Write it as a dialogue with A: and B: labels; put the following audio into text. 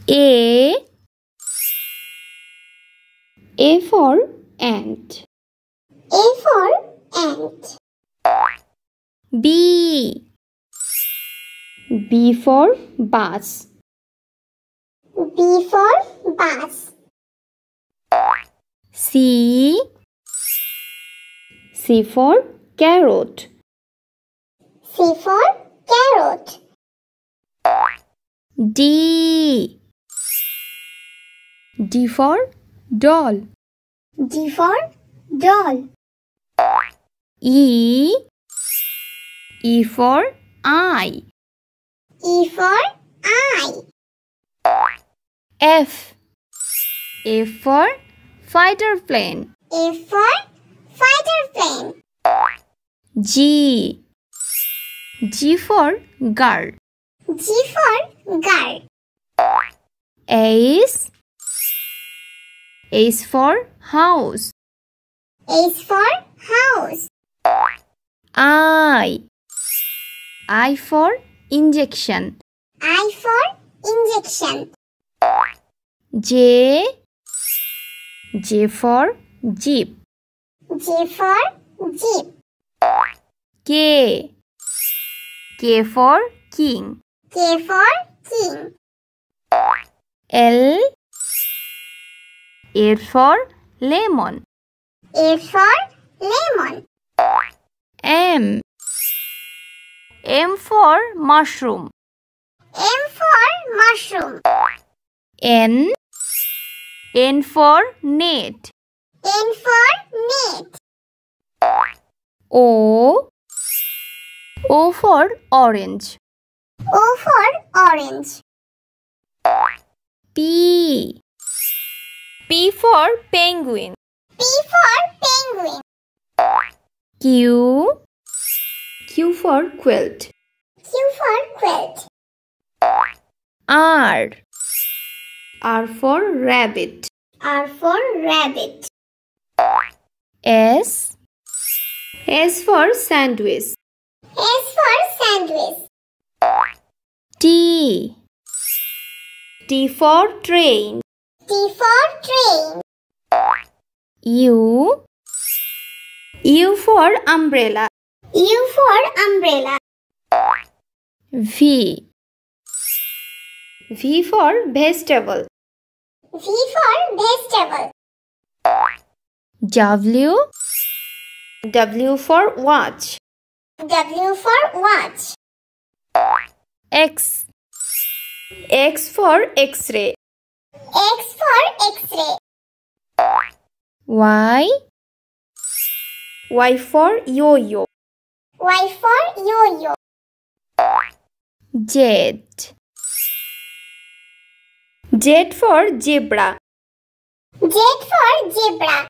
A: A for ant.
B: A for ant.
A: B for bus.
B: B for bus.
A: C for carrot.
B: C for carrot.
A: D for doll.
B: D for doll.
A: E for eye.
B: E for eye.
A: F for fighter plane.
B: A for fighter plane.
A: G for girl.
B: G for girl.
A: H for house.
B: H for house.
A: I for injection.
B: I for injection.
A: J for jeep.
B: J for jeep.
A: K for king.
B: K for king.
A: L for lemon.
B: A for lemon.
A: M for mushroom.
B: M for mushroom.
A: N for net.
B: N for net.
A: O for orange.
B: O for orange.
A: P for penguin.
B: P for penguin.
A: Q for quilt.
B: Q for quilt.
A: R for rabbit.
B: R for rabbit.
A: S for sandwich.
B: S for sandwich.
A: T for train.
B: T for train.
A: U for umbrella.
B: U for umbrella.
A: V for vegetable.
B: V for vegetable.
A: W for watch.
B: W for watch.
A: X for X-ray.
B: X for X-ray.
A: Y for yo-yo.
B: Y for yo-yo.
A: Z for zebra.
B: Z for zebra.